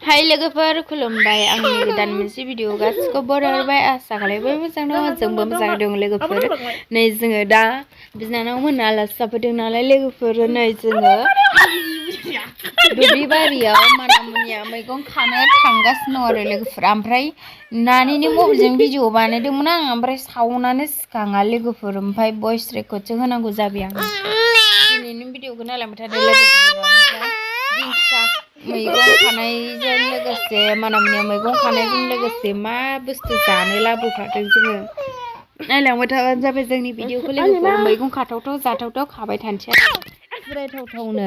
हाय लोगोफोर खुलुमबाय आंनि गोदान मोनसे भिडिअ गासिखौबो बरायबाय आसा खालामो मोजां दङ जोंबो मोजां दं लोगोफोर नै जोङो दा बिनानाव मोन आलासि जाफैदों नालाय लोगोफोर नै जोङो दुब्लि बारियाव मानामुनिया मैगं खानो थांगासिनो दं आरो लोगोफोर ओमफ्राय नानिनि मबाइलजों भिडिअ बानायदोंमोन आं ओमफ्राय सावनानो सिखाङा लोगोफोर ओमफ्राय भइस रेकर्डसो होनांगौ जाबाय आं दिनैनि भिडिअखौ नायलांबाय थादों लोगोफोर ओमफ्राय दिंखिया मैगं खानायजों लोगोसे मानामुनिया मैगं खानायजों लोगोसे मा बुस्थु जानो लाबोफादों जोङो नायलांबाय थाबानो जाबाय जोंनि भिडिअखौ लोगोफोर मैगं खाथावथाव जाथावथाव खाबाय थानोसै आरो फरायथावथावनो